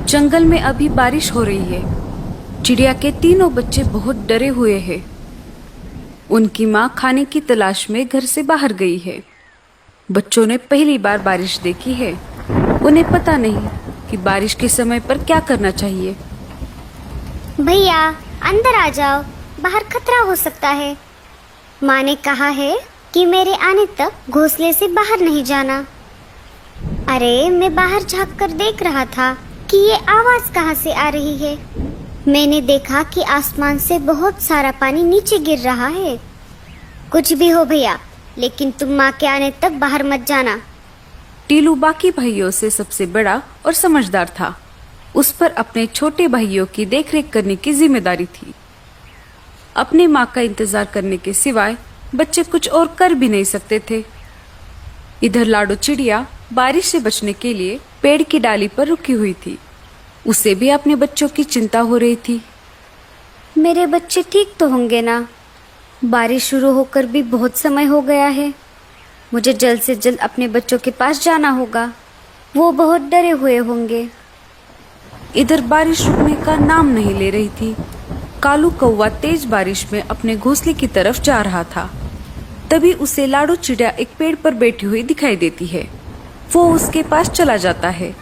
जंगल में अभी बारिश हो रही है। चिड़िया के तीनों बच्चे बहुत डरे हुए हैं। उनकी माँ खाने की तलाश में घर से बाहर गई है। बच्चों ने पहली बार बारिश देखी है। उन्हें पता नहीं कि बारिश के समय पर क्या करना चाहिए। भैया अंदर आ जाओ, बाहर खतरा हो सकता है। माँ ने कहा है कि मेरे आने तक घोंसले से बाहर नहीं जाना। अरे मैं बाहर झांक कर देख रहा था कि ये आवाज कहाँ से आ रही है। मैंने देखा कि आसमान से बहुत सारा पानी नीचे गिर रहा है। कुछ भी हो भैया, लेकिन तुम माँ के आने तक बाहर मत जाना। टीलू बाकी भाइयों से सबसे बड़ा और समझदार था। उस पर अपने छोटे भाइयों की देखरेख करने की जिम्मेदारी थी। अपने माँ का इंतजार करने के सिवाय बच्चे कुछ और कर भी नहीं सकते थे। इधर लाडो चिड़िया बारिश से बचने के लिए पेड़ की डाली पर रुकी हुई थी। उसे भी अपने बच्चों की चिंता हो रही थी। मेरे बच्चे ठीक तो होंगे ना? बारिश शुरू होकर भी बहुत समय हो गया है। मुझे जल्द से जल्द अपने बच्चों के पास जाना होगा। वो बहुत डरे हुए होंगे। इधर बारिश रुकने का नाम नहीं ले रही थी। कालू कौवा तेज बारिश में अपने घोंसले की तरफ जा रहा था। तभी उसे लाडो चिड़िया एक पेड़ पर बैठी हुई दिखाई देती है। वो उसके पास चला जाता है।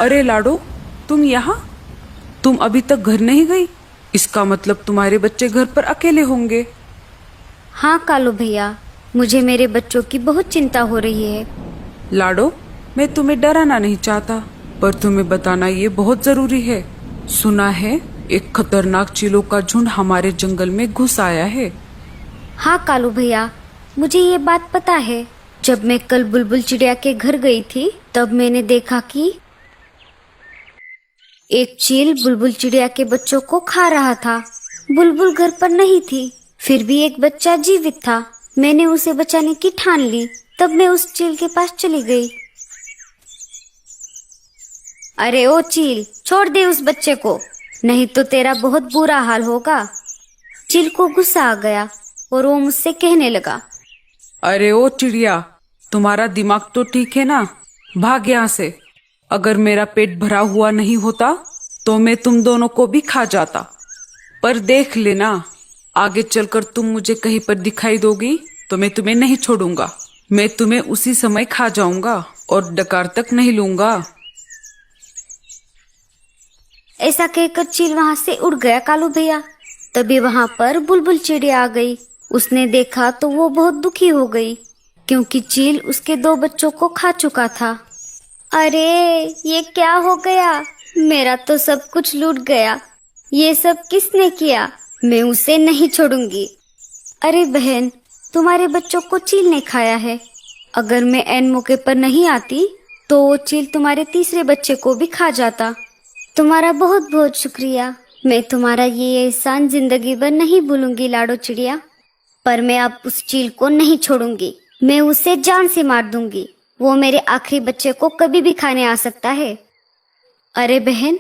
अरे लाडो, तुम यहाँ? तुम अभी तक घर नहीं गई? इसका मतलब तुम्हारे बच्चे घर पर अकेले होंगे। हाँ कालू भैया, मुझे मेरे बच्चों की बहुत चिंता हो रही है। लाडो, मैं तुम्हें डराना नहीं चाहता, पर तुम्हें बताना ये बहुत जरूरी है। सुना है एक खतरनाक चीलों का झुंड हमारे जंगल में घुस आया है। हाँ कालू भैया, मुझे ये बात पता है। जब मैं कल बुलबुल चिड़िया के घर गई थी, तब मैंने देखा कि एक चील बुलबुल चिड़िया के बच्चों को खा रहा था। बुलबुल घर पर नहीं थी, फिर भी एक बच्चा जीवित था। मैंने उसे बचाने की ठान ली। तब मैं उस चील के पास चली गई। अरे ओ चील, छोड़ दे उस बच्चे को, नहीं तो तेरा बहुत बुरा हाल होगा। चील को गुस्सा आ गया और वो मुझसे कहने लगा, अरे ओ चिड़िया, तुम्हारा दिमाग तो ठीक है ना? भाग यहाँ से। अगर मेरा पेट भरा हुआ नहीं होता तो मैं तुम दोनों को भी खा जाता। पर देख लेना, आगे चलकर तुम मुझे कहीं पर दिखाई दोगी तो मैं तुम्हें नहीं छोड़ूंगा। मैं तुम्हें उसी समय खा जाऊंगा और डकार तक नहीं लूंगा। ऐसा कहकर चील वहाँ से उड़ गया कालू भैया। तभी वहाँ पर बुलबुल चिड़िया आ गई। उसने देखा तो वो बहुत दुखी हो गई, क्योंकि चील उसके 2 बच्चों को खा चुका था। अरे ये क्या हो गया? मेरा तो सब कुछ लूट गया। ये सब किसने किया? मैं उसे नहीं छोड़ूंगी। अरे बहन, तुम्हारे बच्चों को चील ने खाया है। अगर मैं ऐन मौके पर नहीं आती तो वो चील तुम्हारे तीसरे बच्चे को भी खा जाता। तुम्हारा बहुत बहुत शुक्रिया। मैं तुम्हारा ये एहसान जिंदगी भर नहीं भूलूंगी लाडो चिड़िया। पर मैं अब उस चील को नहीं छोड़ूंगी। मैं उसे जान से मार दूंगी। वो मेरे आखिरी बच्चे को कभी भी खाने आ सकता है। अरे बहन,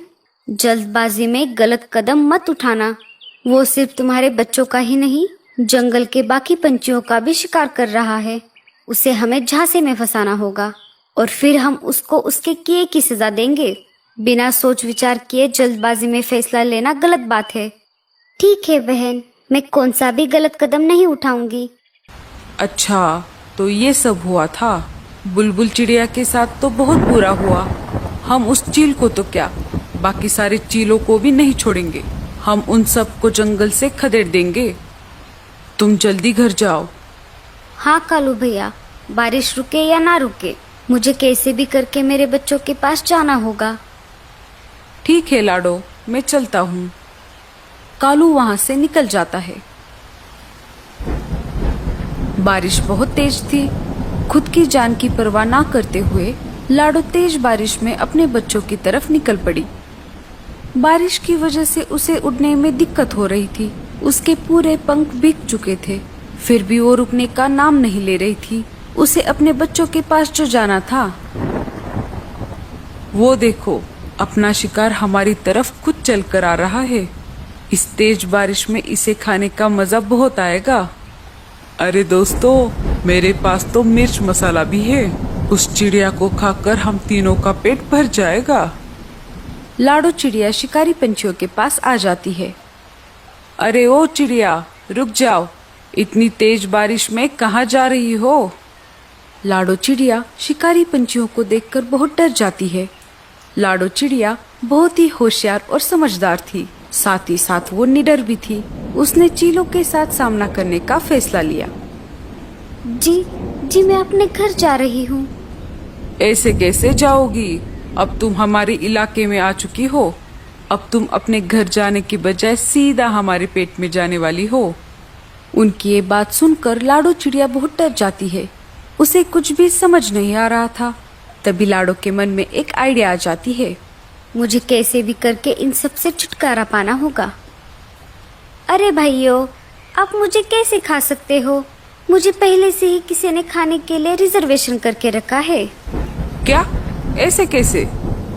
जल्दबाजी में गलत कदम मत उठाना। वो सिर्फ तुम्हारे बच्चों का ही नहीं, जंगल के बाकी पंछियों का भी शिकार कर रहा है। उसे हमें झांसे में फंसाना होगा और फिर हम उसको उसके किए की सजा देंगे। बिना सोच विचार किए जल्दबाजी में फैसला लेना गलत बात है। ठीक है बहन, मैं कौन सा भी गलत कदम नहीं उठाऊंगी। अच्छा, तो ये सब हुआ था। बुलबुल चिड़िया के साथ तो बहुत बुरा हुआ। हम उस चील को तो क्या, बाकी सारे चीलों को भी नहीं छोड़ेंगे। हम उन सब को जंगल से खदेड़ देंगे। तुम जल्दी घर जाओ। हाँ कालू भैया, बारिश रुके या ना रुके, मुझे कैसे भी करके मेरे बच्चों के पास जाना होगा। ठीक है लाडो, मैं चलता हूँ। कालू वहां से निकल जाता है। बारिश बहुत तेज थी। खुद की जान की परवाह ना करते हुए लाडो तेज बारिश में अपने बच्चों की तरफ निकल पड़ी। बारिश की वजह से उसे उड़ने में दिक्कत हो रही थी। उसके पूरे पंख भीग चुके थे, फिर भी वो रुकने का नाम नहीं ले रही थी। उसे अपने बच्चों के पास जो जाना था। वो देखो, अपना शिकार हमारी तरफ खुद चल कर आ रहा है। इस तेज बारिश में इसे खाने का मजा बहुत आएगा। अरे दोस्तों, मेरे पास तो मिर्च मसाला भी है। उस चिड़िया को खाकर हम तीनों का पेट भर जाएगा। लाडो चिड़िया शिकारी पंछियों के पास आ जाती है। अरे ओ चिड़िया, रुक जाओ, इतनी तेज बारिश में कहाँ जा रही हो? लाडो चिड़िया शिकारी पंछियों को देखकर बहुत डर जाती है। लाडो चिड़िया बहुत ही होशियार और समझदार थी, साथ ही साथ वो निडर भी थी। उसने चीलों के साथ सामना करने का फैसला लिया। जी जी, मैं अपने घर जा रही हूँ। ऐसे कैसे जाओगी? अब तुम हमारे इलाके में आ चुकी हो। अब तुम अपने घर जाने की बजाय सीधा हमारे पेट में जाने वाली हो। उनकी ये बात सुनकर लाडो चिड़िया बहुत डर जाती है। उसे कुछ भी समझ नहीं आ रहा था। तभी लाडो के मन में एक आइडिया आ जाती है। मुझे कैसे भी करके इन सब से छुटकारा पाना होगा। अरे भाइयों, आप मुझे कैसे खा सकते हो? मुझे पहले से ही किसी ने खाने के लिए रिजर्वेशन करके रखा है। क्या? ऐसे कैसे?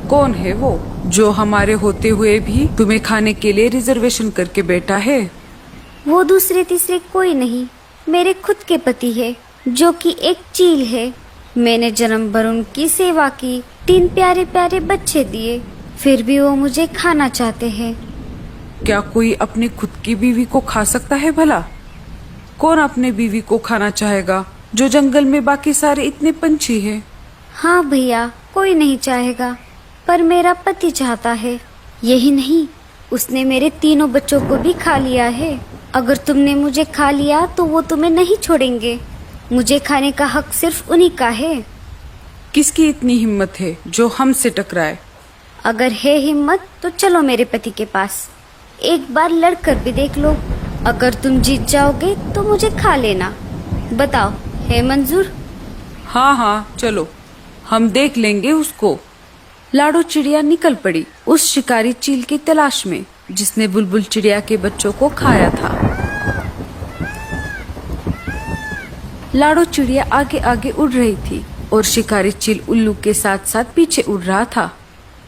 कौन है वो जो हमारे होते हुए भी तुम्हें खाने के लिए रिजर्वेशन करके बैठा है? वो दूसरे तीसरे कोई नहीं, मेरे खुद के पति है, जो कि एक चील है। मैंने जन्म भर उनकी सेवा की, 3 प्यारे प्यारे बच्चे दिए, फिर भी वो मुझे खाना चाहते हैं। क्या कोई अपनी खुद की बीवी को खा सकता है भला? कौन अपने बीवी को खाना चाहेगा जो जंगल में बाकी सारे इतने पंछी हैं? हाँ भैया, कोई नहीं चाहेगा, पर मेरा पति चाहता है। यही नहीं, उसने मेरे 3 बच्चों को भी खा लिया है। अगर तुमने मुझे खा लिया तो वो तुम्हें नहीं छोड़ेंगे। मुझे खाने का हक सिर्फ उन्हीं का है। किसकी इतनी हिम्मत है जो हमसे टकराए? अगर है हिम्मत तो चलो मेरे पति के पास, एक बार लड़कर भी देख लो। अगर तुम जीत जाओगे तो मुझे खा लेना। बताओ, है मंजूर? हाँ हाँ, चलो, हम देख लेंगे उसको। लाडो चिड़िया निकल पड़ी उस शिकारी चील की तलाश में जिसने बुलबुल चिड़िया के बच्चों को खाया था। लाडो चिड़िया आगे आगे उड़ रही थी और शिकारी चील उल्लू के साथ साथ पीछे उड़ रहा था।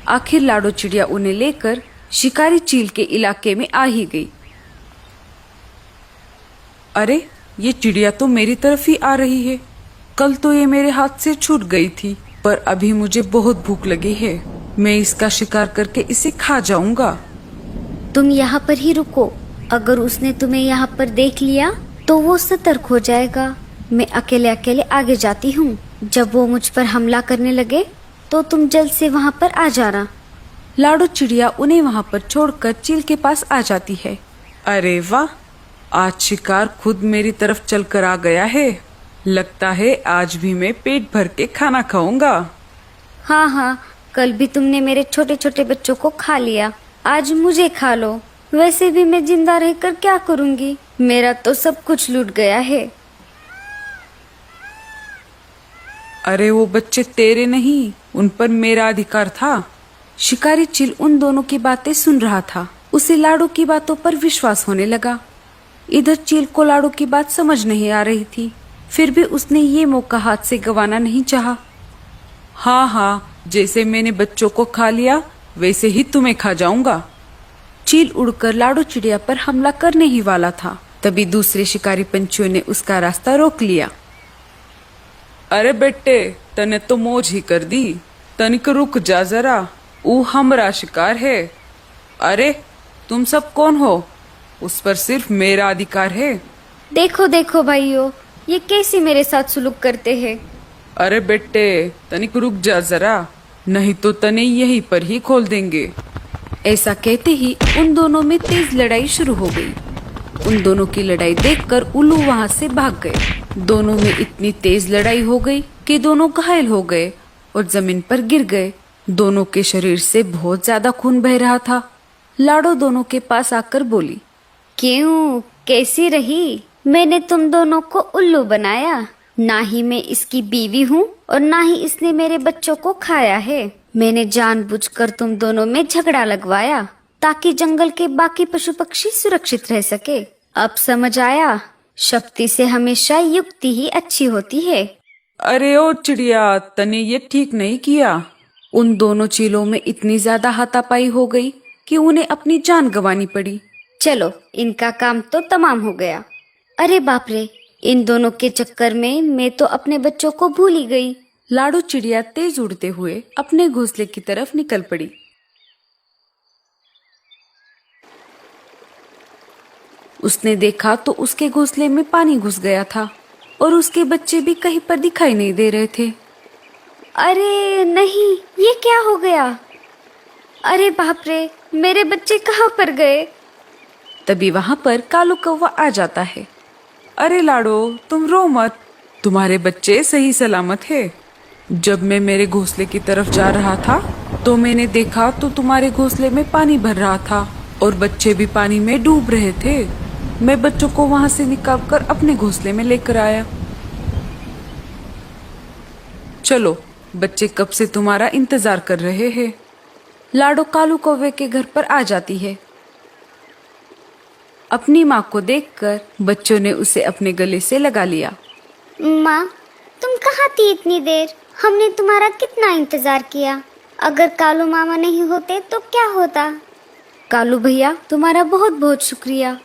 आखिर लाडो चिड़िया उन्हें लेकर शिकारी चील के इलाके में आ ही गई। अरे, ये चिड़िया तो मेरी तरफ ही आ रही है। कल तो ये मेरे हाथ से छूट गई थी, पर अभी मुझे बहुत भूख लगी है। मैं इसका शिकार करके इसे खा जाऊंगा। तुम यहाँ पर ही रुको। अगर उसने तुम्हें यहाँ पर देख लिया तो वो सतर्क हो जाएगा। मैं अकेले अकेले आगे जाती हूँ। जब वो मुझ पर हमला करने लगे तो तुम जल्द से वहाँ पर आ जाना। लाडो चिड़िया उन्हें वहाँ पर छोड़कर चील के पास आ जाती है। अरे वाह, आज शिकार खुद मेरी तरफ चलकर आ गया है। लगता है आज भी मैं पेट भर के खाना खाऊंगा। हाँ हाँ, कल भी तुमने मेरे छोटे छोटे बच्चों को खा लिया, आज मुझे खा लो। वैसे भी मैं जिंदा रहकर क्या करूँगी? मेरा तो सब कुछ लूट गया है। अरे वो बच्चे तेरे नहीं, उन पर मेरा अधिकार था। शिकारी चील उन दोनों की बातें सुन रहा था। उसे लाडो की बातों पर विश्वास होने लगा। इधर चील को लाडो की बात समझ नहीं आ रही थी, फिर भी उसने ये मौका हाथ से गंवाना नहीं चाहा। हाँ हाँ, जैसे मैंने बच्चों को खा लिया वैसे ही तुम्हें खा जाऊंगा। चील उड़कर लाडो चिड़िया पर हमला करने ही वाला था, तभी दूसरे शिकारी पंछियों ने उसका रास्ता रोक लिया। अरे बेटे, तने तो मौज ही कर दी। तनिक रुक जा जरा, वो हमारा शिकार है। अरे तुम सब कौन हो? उस पर सिर्फ मेरा अधिकार है। देखो देखो भाइयों, ये कैसे मेरे साथ सुलूक करते हैं। अरे बेटे, तनिक रुक जा जरा, नहीं तो तने यहीं पर ही खोल देंगे। ऐसा कहते ही उन दोनों में तेज लड़ाई शुरू हो गई। उन दोनों की लड़ाई देखकर उल्लू वहां से भाग गए। दोनों में इतनी तेज लड़ाई हो गई कि दोनों घायल हो गए और जमीन पर गिर गए। दोनों के शरीर से बहुत ज्यादा खून बह रहा था। लाडो दोनों के पास आकर बोली, क्यों, कैसी रही? मैंने तुम दोनों को उल्लू बनाया। ना ही मैं इसकी बीवी हूँ और ना ही इसने मेरे बच्चों को खाया है। मैंने जानबूझकर तुम दोनों में झगड़ा लगवाया ताकि जंगल के बाकी पशु पक्षी सुरक्षित रह सके। अब समझ आया, शक्ति से हमेशा युक्ति ही अच्छी होती है। अरे ओ चिड़िया, तने ये ठीक नहीं किया। उन दोनों चीलों में इतनी ज्यादा हाथापाई हो गई कि उन्हें अपनी जान गंवानी पड़ी। चलो, इनका काम तो तमाम हो गया। अरे बाप रे, इन दोनों के चक्कर में मैं तो अपने बच्चों को भूल ही गई। लाडो चिड़िया तेज उड़ते हुए अपने घोंसले की तरफ निकल पड़ी। उसने देखा तो उसके घोंसले में पानी घुस गया था और उसके बच्चे भी कहीं पर दिखाई नहीं दे रहे थे। अरे नहीं, ये क्या हो गया? अरे बाप रे, मेरे बच्चे कहाँ पर गए? तभी वहां पर कालू कौवा आ जाता है। अरे लाडो, तुम रो मत, तुम्हारे बच्चे सही सलामत है। जब मैं मेरे घोंसले की तरफ जा रहा था तो मैंने देखा तो तुम्हारे घोंसले में पानी भर रहा था और बच्चे भी पानी में डूब रहे थे। मैं बच्चों को वहां से निकालकर अपने घोंसले में लेकर आया। चलो, बच्चे कब से तुम्हारा इंतजार कर रहे हैं। लाडो कालू कौवे के घर पर आ जाती है। अपनी माँ को देखकर बच्चों ने उसे अपने गले से लगा लिया। माँ, तुम कहाँ थी इतनी देर? हमने तुम्हारा कितना इंतजार किया। अगर कालू मामा नहीं होते तो क्या होता? कालू भैया, तुम्हारा बहुत बहुत शुक्रिया।